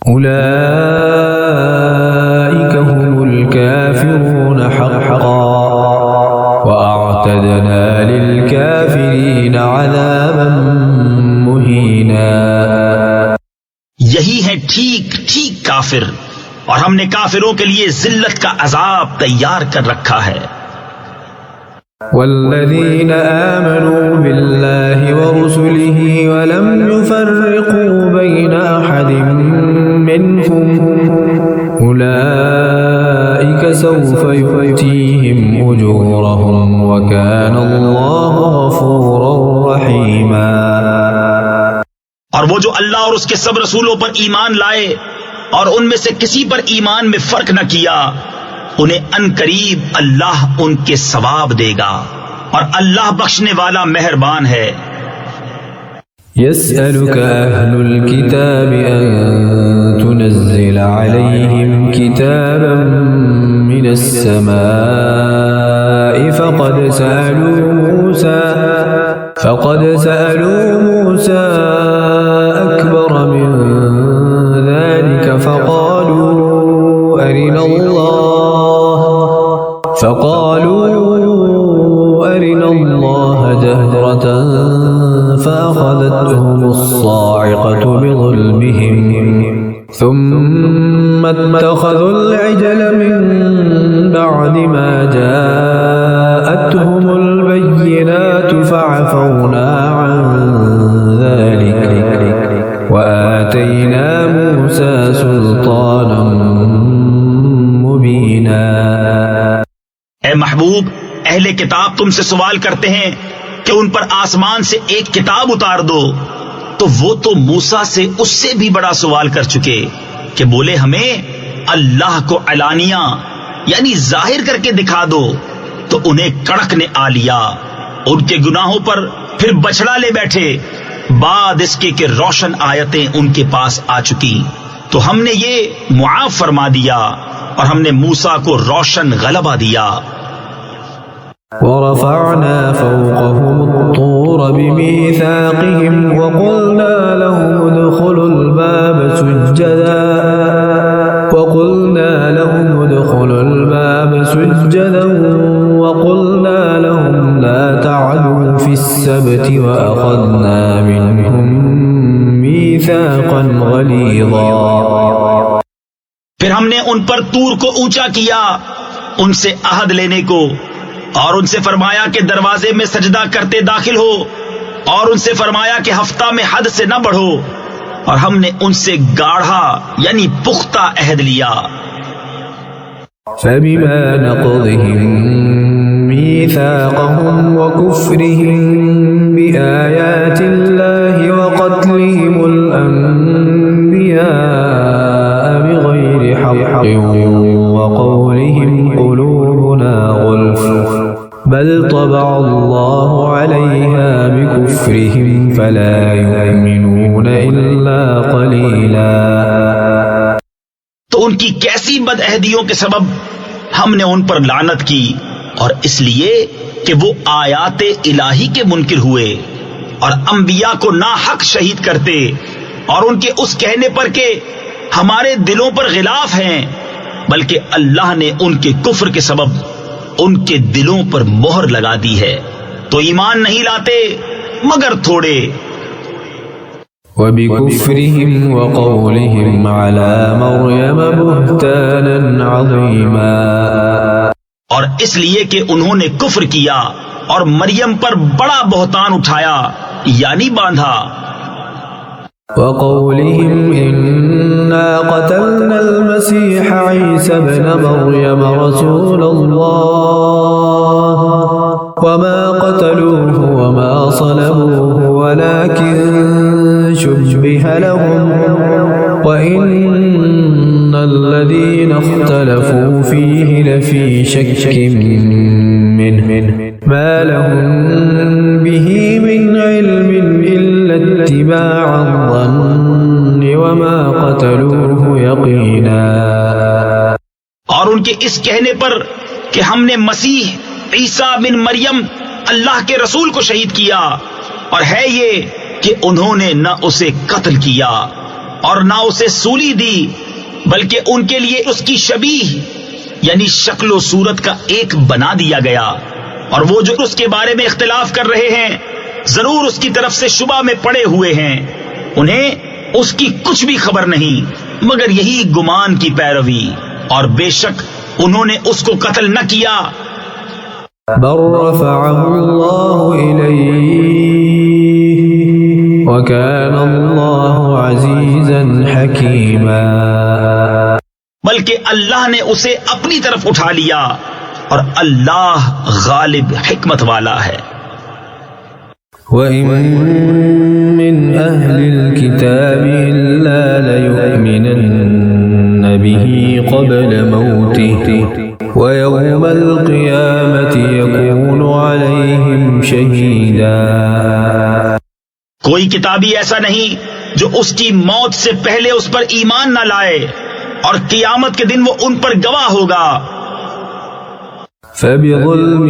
أولئك هم الكافرون حقا وأعتدنا للكافرين عذابا مهينا. یہی ہے ٹھیک ٹھیک کافر، اور ہم نے کافروں کے لیے ذلت کا عذاب تیار کر رکھا ہے. والذين آمنوا بالله ورسله ولم يفرقوا بين أحد منهم أولئك سوف يؤتيهم أجورهم وكان الله غفورا رحيما. اور وہ جو اللہ اور اس کے سب رسولوں پر ایمان لائے اور ان میں سے کسی پر ایمان میں فرق نہ کیا، انہیں عنقریب اللہ ان کے ثواب دے گا، اور اللہ بخشنے والا مہربان ہے. يسألك أهل الكتاب أن تنزل عليهم كتابا من السماء فقد سألوا موسى أكبر من ذلك فقالوا أرنا الله جهرة فأخذتهم الصاعقة بظلمهم ثم اتخذوا العجل من بعد ما جاءتهم البينات فعفونا عن ذلك وآتينا موسى سلطانا مبينا. اے محبوب، اہل کتاب تم سے سوال کرتے ہیں کہ ان پر آسمان سے ایک کتاب اتار دو، تو وہ تو موسیٰ سے اس سے بھی بڑا سوال کر چکے کہ بولے ہمیں اللہ کو علانیہ یعنی ظاہر کر کے دکھا دو، تو انہیں کڑک نے آ لیا، ان کے گناہوں پر پھر بچڑا لے بیٹھے بعد اس کے کہ روشن آیتیں ان کے پاس آ چکی، تو ہم نے یہ معاف فرما دیا اور ہم نے موسیٰ کو روشن غلبہ دیا. ورفعنا فوقهم الطور بميثاقهم وقلنا لهم ادخلوا الباب سجدا وقلنا لهم لا تعدوا في السبت وأخذنا منهم ميثاقا غليظا. پھر ہم نے ان پر طور کو اونچا کیا ان سے عہد لینے کو، اور ان سے فرمایا کہ دروازے میں سجدہ کرتے داخل ہو، اور ان سے فرمایا کہ ہفتہ میں حد سے نہ بڑھو، اور ہم نے ان سے گاڑھا یعنی پختہ عہد لیا. فبما نقضهم ميثاقهم وكفرهم بآيات الله وقتلهم الأنبياء بغير حق وقولهم قلوبنا غلف بل طبع الله عليها بكفرهم فلا يؤمنون إلا قليلا. تو ان کی کیسی بدعہدیوں کے سبب ہم نے ان پر لعنت کی، اور اس لیے کہ وہ آیات الہی کے منکر ہوئے اور انبیاء کو ناحق شہید کرتے، اور ان کے اس کہنے پر کہ ہمارے دلوں پر غلاف ہیں، بلکہ اللہ نے ان کے کفر کے سبب ان کے دلوں پر مہر لگا دی ہے، تو ایمان نہیں لاتے مگر تھوڑے. وبكفرهم وقولهم على مريم بهتانا عظيما. اور اس لیے کہ انہوں نے کفر کیا اور مریم پر بڑا بہتان اٹھایا یعنی باندھا. وقولهم إنا قتلنا المسيح عيسى ابن مريم رسول الله وما قتلوه وما صلبوه ولكن شبه لهم وإن الذين اختلفوا فيه لفي شك منه ما لهم به من علم إلا اتباع الظن وما قتلوه يقينا. اور ان کے اس کہنے پر کہ ہم نے مسیح عیسیٰ بن مریم اللہ کے رسول کو شہید کیا، اور ہے یہ کہ انہوں نے نہ اسے قتل کیا اور نہ اسے سولی دی، بلکہ ان کے لیے اس کی شبیہ یعنی شکل و صورت کا ایک بنا دیا گیا، اور وہ جو اس کے بارے میں اختلاف کر رہے ہیں ضرور اس کی طرف سے شبہ میں پڑے ہوئے ہیں، انہیں اس کی کچھ بھی خبر نہیں مگر یہی گمان کی پیروی، اور بے شک انہوں نے اس کو قتل نہ کیا، بل رفعه الله إليه وكان الله عزيزا حكيما، بلکہ اللہ نے اسے اپنی طرف اٹھا لیا اور اللہ غالب حکمت والا ہے۔ وَإِن مِّنْ أَهْلِ الْكِتَابِ إِلَّا لَيُؤْمِنَنَّ بِهِ قَبْلَ مَوْتِهِ وَيَوْمَ الْقِيَامَةِ يَكُونُ عَلَيْهِمْ شَهِيدًا، کوئی کتابی ایسا نہیں جو اس کی موت سے پہلے اس پر ایمان نہ لائے، اور قیامت کے دن وہ ان پر گواہ ہوگا۔ فَبِظُلْمٍ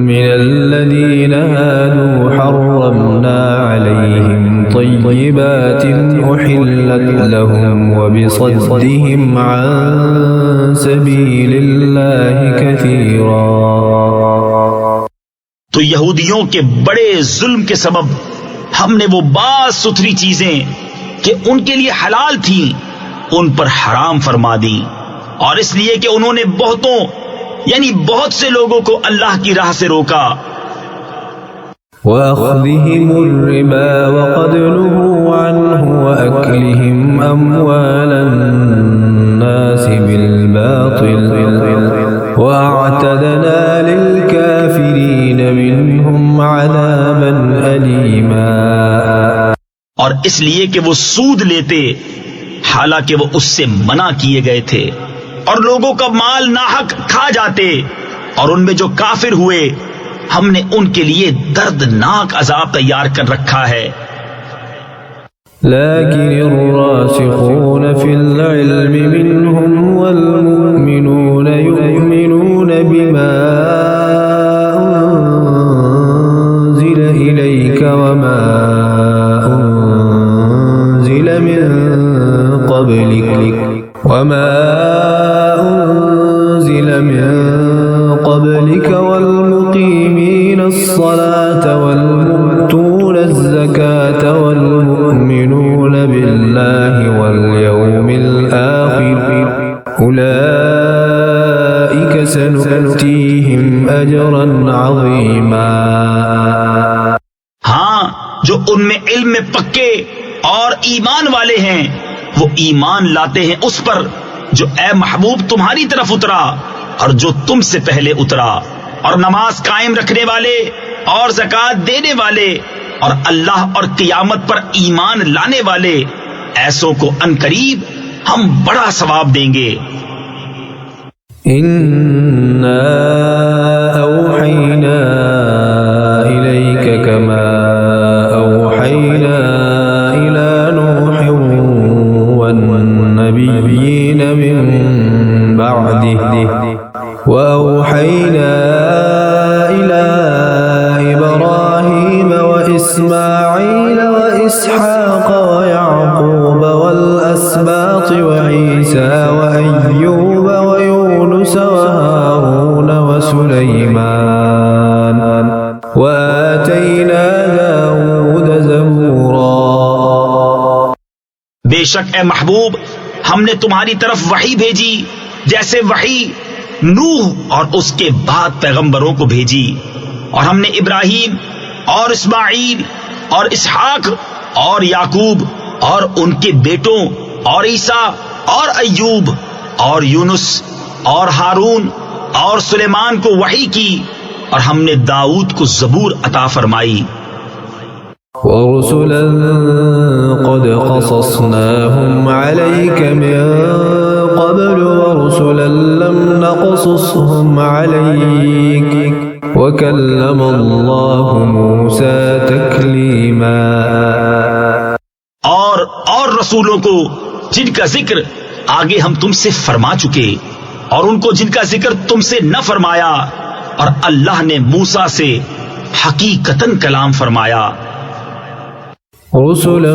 مِّنَ الَّذِينَ هَادُوا حَرَّمْنَا عَلَيْهِمْ طَيِّبَاتٍ أُحِلَّتْ لَهُمْ وَبِصَدِّهِمْ عَن سَبِيلِ اللَّهِ كَثِيرًا، تو یہودیوں کے بڑے ظلم کے سبب ہم نے وہ بعض ستھری چیزیں کہ ان کے لیے حلال تھیں ان پر حرام فرما دی، اور اس لیے کہ انہوں نے بہتوں یعنی بہت سے لوگوں کو اللہ کی راہ سے روکا۔ وَأَخْذِهِمُ الرِّبَا وَقَدْ نُهُوا عَنْهُ وَأَكْلِهِمْ أَمْوَالَ النَّاسِ بِالْبَاطِلِ وَأَعْتَدْنَا لِلْكَافِرِينَ مِنْهُمْ عَذَابًا أَلِيمًا، اور اس لیے کہ وہ سود لیتے حالانکہ وہ اس سے منع کیے گئے تھے، اور لوگوں کا مال ناحق کھا جاتے، اور ان میں جو کافر ہوئے ہم نے ان کے لیے دردناک عذاب تیار کر رکھا ہے۔ لكن الراسخون في العلم منهم والمؤمنون يؤمنون بما أنزل إليك وما أنزل من قبلك والمقيمين الصلاة والمؤتون الزكاة والمؤمنون بالله واليوم الآخر أولئك سنؤتيهم أجرا عظيما۔ ہاں جو ان میں علم میں پکے اور ایمان والے ہیں وہ ایمان لاتے ہیں اس پر جو اے محبوب تمہاری طرف اترا اور جو تم سے پہلے اترا، اور نماز قائم رکھنے والے اور زکوٰۃ دینے والے اور اللہ اور قیامت پر ایمان لانے والے، ایسوں کو عنقریب ہم بڑا ثواب دیں گے۔ إِنَّا أَوْحَيْنَا إِلَيْكَ كَمَا أَوْحَيْنَا إِلَى نُوحٍ وَالنَّبِيِّينَ مِن بَعْدِهِ وَأَوْحَيْنَا إِلَى إِبْرَاهِيمَ وَإِسْمَاعِيلَ وَإِسْحَاقَ وَيَعْقُوبَ وَالْأَسْبَاطِ وَعِيسَى وَأَيُّوبَ وَيُونُسَ وَهَارُونَ وَسُلَيْمَانَ وَآتَيْنَا دَاوُودَ زَبُورًا۔ بے شک اے محبوب ہم نے تمہاری طرف وحی بھیجی جیسے وحی نوح اور اس کے بعد پیغمبروں کو بھیجی، اور ہم نے ابراہیم اور اسماعیل اور اسحاق اور یعقوب اور ان کے بیٹوں اور عیسیٰ اور ایوب اور یونس اور ہارون اور سلیمان کو وحی کی، اور ہم نے داؤد کو زبور عطا فرمائی۔ وَرُسُلًا قَدْ قَصَصْنَاهُمْ عَلَيْكَ مِن قَبْلُ وَرُسُلًا لَّمْ نَقْصُصْهُمْ عَلَيْكَ وَكَلَّمَ اللَّهُ مُوسَىٰ تَكْلِيمًا۔ اور رسولوں کو جن کا ذکر آگے ہم تم سے فرما چکے، اور ان کو جن کا ذکر تم سے نہ فرمایا، اور اللہ نے موسیٰ سے حقیقتاً کلام فرمایا۔ رسلا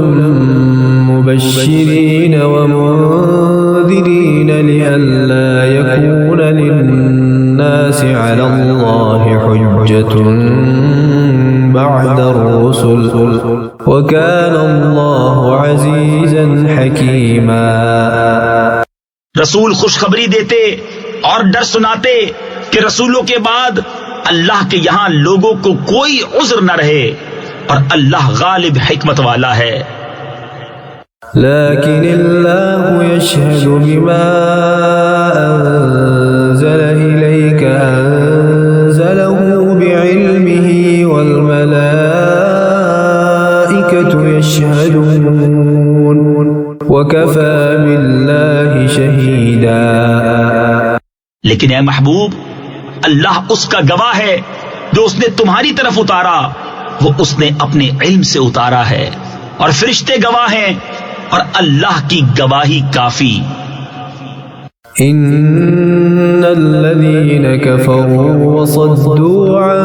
مبشرين ومنذرين لئلا يكون للناس على الله حجة بعد الرسل وكان الله عزيزا حكيما. رسول خوشخبری دیتے اور ڈر سناتے کہ رسولوں کے بعد اللہ کے یہاں لوگوں کو کوئی عذر نہ رہے اور اللہ غالب حکمت والا ہے. لكن الله يشهد بما أنزل إليك أنزله بعلمه والملائكة يشهدون وكفى بالله شهيدا. لیکن اے محبوب، اللہ اس کا گواہ ہے جو اس نے تمہاری طرف اتارا، وہ اس نے اپنے علم سے اتارا ہے، اور فرشتے گواہ ہیں، اور اللہ کی گواہی کافی. ان الذين كفروا وصدوا عن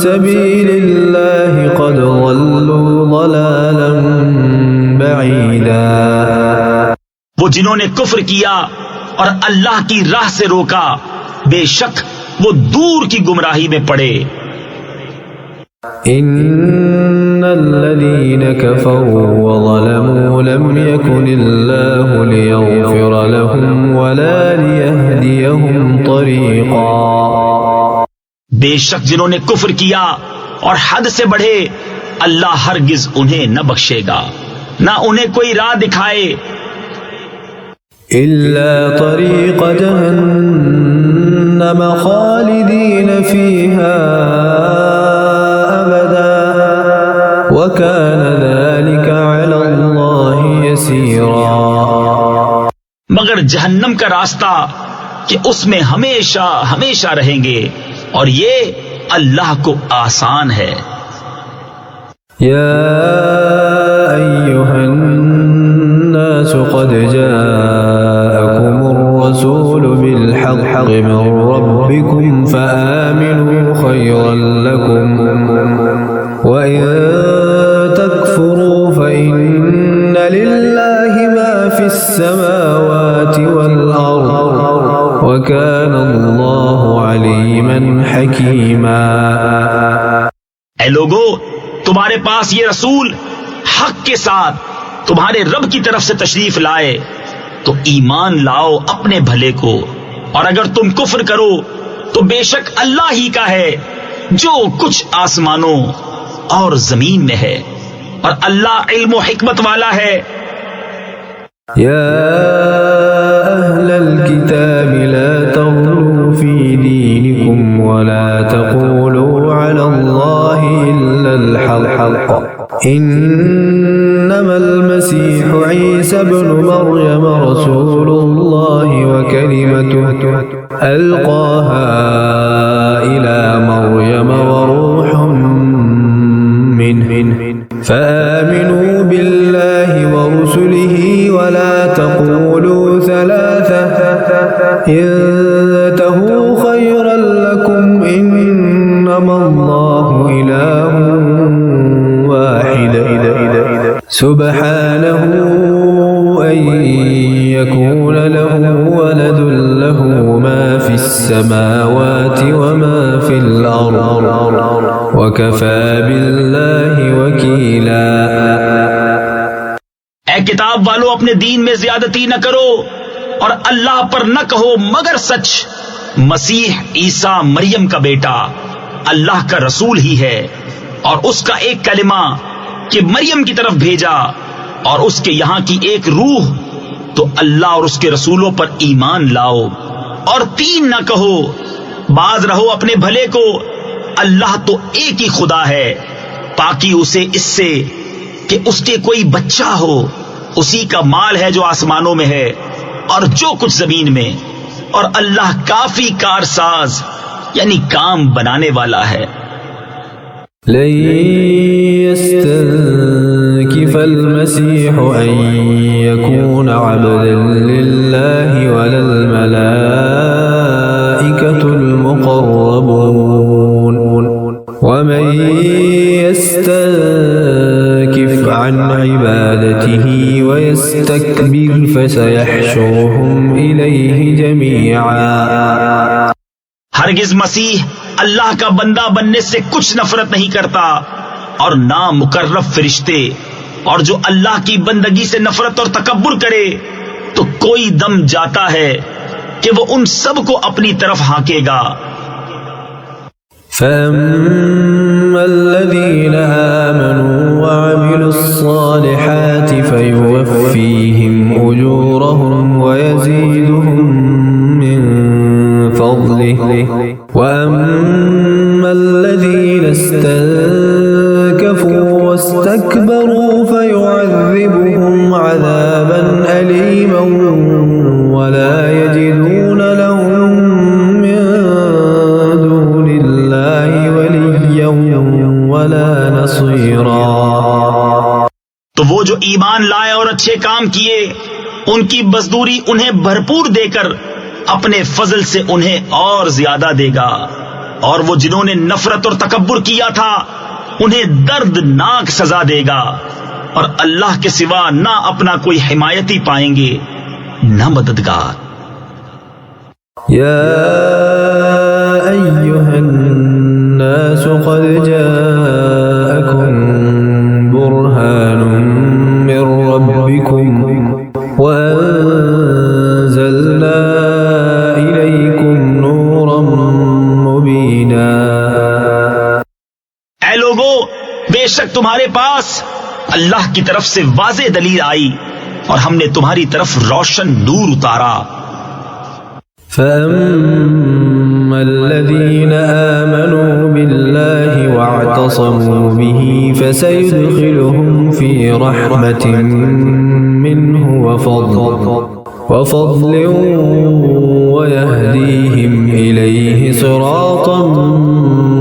سبيل الله قد ضلوا ضلالا بعيدا. وہ جنہوں نے کفر کیا اور اللہ کی راہ سے روکا، بے شک وہ دور کی گمراہی میں پڑے. ان الذين كفروا وظلموا لم يكن الله ليغفر لهم ولا ليهديهم طريقا. بے شک جنہوں نے کفر کیا اور حد سے بڑھے، اللہ ہرگز انہیں نہ بخشے گا، نہ انہیں کوئی راہ دکھائے. إلا طريق جهنم خالدين فيها أبدا وكان ذلك على الله يسيرا. مگر جہنم کا راستہ کہ اس میں ہمیشہ ہمیشہ رہیں گے، اور یہ اللہ کو آسان ہے. يا أيها الناس قد جاءكم الرسول بالحق من ربكم فآمنوا خيرا لكم وإن تكفروا فإن لله ما في السماوات والأرض وكان الله عليما حكيما. اے لوگو، تمہارے پاس یہ رسول حق کے ساتھ تمہارے رب کی طرف سے تشریف لائے تو ایمان لاؤ اپنے بھلے کو، اور اگر تم کفر کرو تو بے شک اللہ ہی کا ہے جو کچھ آسمانوں اور زمین میں ہے، اور اللہ علم و حکمت والا ہے. يا أهل الكتاب لا تغلوا في دينكم ولا تقولوا على الله إلا الحق إنما المسيح عيسى ابن مريم رسول الله وكلمته ألقاها إلى مريم وروح منه فآمنوا بالله ورسله ولا تقولوا ثلاثة انتهوا خيرا لكم إنما الله إله واحد سبحانه أن يكون له ولد له ما في السماوات وما في الأرض وكفى بالله وكيلا. اے کتاب والو، اپنے دین میں زیادتی نہ کرو اور اللہ پر نہ کہو مگر سچ. مسیح عیسیٰ مریم کا بیٹا اللہ کا رسول ہی ہے، اور اس کا ایک کلمہ کہ مریم کی طرف بھیجا، اور اس کے یہاں کی ایک روح. تو اللہ اور اس کے رسولوں پر ایمان لاؤ، اور تین نہ کہو، باز رہو اپنے بھلے کو. اللہ تو ایک ہی خدا ہے، پاکی اسے اس سے کہ اس کے کوئی بچہ ہو. اسی کا مال ہے جو آسمانوں میں ہے اور جو کچھ زمین میں، اور اللہ کافی کارساز یعنی کام بنانے والا ہے. لن يستنكف المسيح أن يكون عبدا لله ولا الملائكة المقربون ومن يستنكف عن عبادته عبادته ويستكبر فسيحشرهم إليه جميعا. ہرگز مسیح اللہ کا بندہ بننے سے کچھ نفرت نہیں کرتا، اور نہ مقرب فرشتے، اور جو اللہ کی بندگی سے نفرت اور تکبر کرے تو کوئی دم جاتا ہے کہ وہ ان سب کو اپنی طرف ہانکے گا. فَأَمَّا الَّذِينَ آمَنُوا وَعَمِلُوا الصَّالِحَاتِ فَيُوَفِّيهِمْ أُجُورَهُمْ وَيَزِيدُهُمْ مِنْ فَضْلِهِ وَأَمَّا الَّذِينَ اسْتَنكَفُوا وَاسْتَكْبَرُوا فَيُعَذِّبُهُمْ عَذَابًا أَلِيمًا وَلَا يَجِدُونَ لَهُم مِّن دُونِ اللَّهِ وَلِيًّا وَلَا نَصِيرًا. تو وہ جو ایمان لائے اور اچھے کام کیے، ان کی مزدوری انہیں بھرپور دے کر اپنے فضل سے انہیں اور زیادہ دے گا، اور وہ جنہوں نے نفرت اور تکبر کیا تھا انہیں دردناک سزا دے گا، اور اللہ کے سوا نہ اپنا کوئی حمایتی پائیں گے نہ مددگار. يا أيها الناس قد جاءكم برهان من ربكم وأنزلنا إليكم نورا مبينا. اے لوگو، بے شک تمہارے پاس اللہ کی طرف سے واضح دلیل آئی اور ہم نے تمہاری طرف روشن نور اتارا. فَأَمَّا الَّذِينَ آمَنُوا بِاللَّهِ وَاعْتَصَمُوا بِهِ فَسَيُدْخِلُهُمْ فِي رَحْمَةٍ مِّنْهُ وَفَضْلٍ وَيَهْدِيهِمْ إِلَيْهِ صِرَاطًا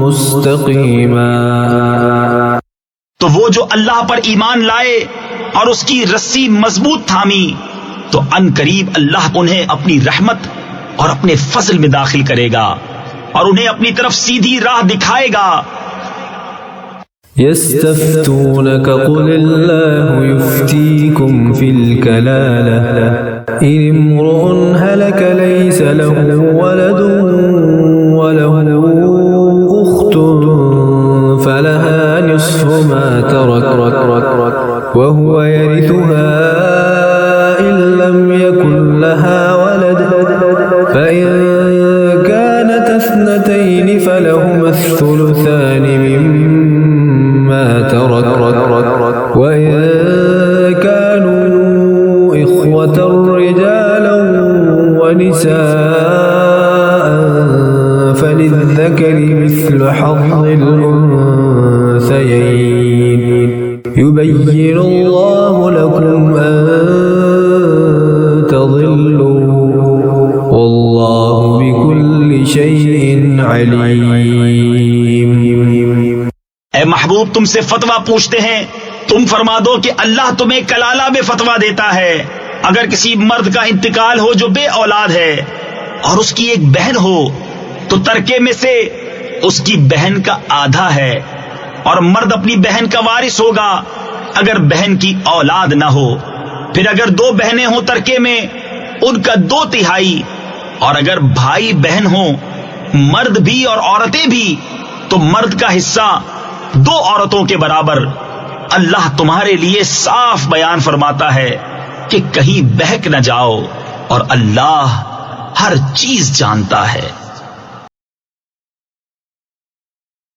مُسْتَقِيمًا. تو وہ جو اللہ پر ایمان لائے اور اس کی رسی مضبوط تھامی، تو ان قریب اللہ انہیں اپنی رحمت اور اپنے فضل میں داخل کرے گا اور انہیں اپنی طرف سیدھی راہ دکھائے گا. يستفتونك قل الله يفتيكم في الكلالة إن امرؤ هلك ليس له ولد وله أخت فلها نصف ما ترك وهو يرثها إن لم يكن لها ولد فإن كانت اثنتين فلهما الثلثان مما ترك وإن كانوا إخوة رجالا ونساء فللذكر مثل حظ الأنثيين يبين الله لكم أن تضلوا والله بكل شيء عليم. اے محبوب، تم سے فتویٰ پوچھتے ہیں، تم فرما دو کہ اللہ تمہیں کلالہ میں فتویٰ دیتا ہے. اگر کسی مرد کا انتقال ہو جو بے اولاد ہے اور اس کی ایک بہن ہو تو ترکے میں سے اس کی بہن کا آدھا ہے، اور مرد اپنی بہن کا وارث ہوگا اگر بہن کی اولاد نہ ہو. پھر اگر دو بہنیں ہوں ترکے میں، ان کا 2/3، اور اگر بھائی بہن ہوں مرد بھی اور عورتیں بھی تو مرد کا حصہ 2 عورتوں کے برابر. اللہ تمہارے لیے صاف بیان فرماتا ہے کہ کہیں بہک نہ جاؤ، اور اللہ ہر چیز جانتا ہے.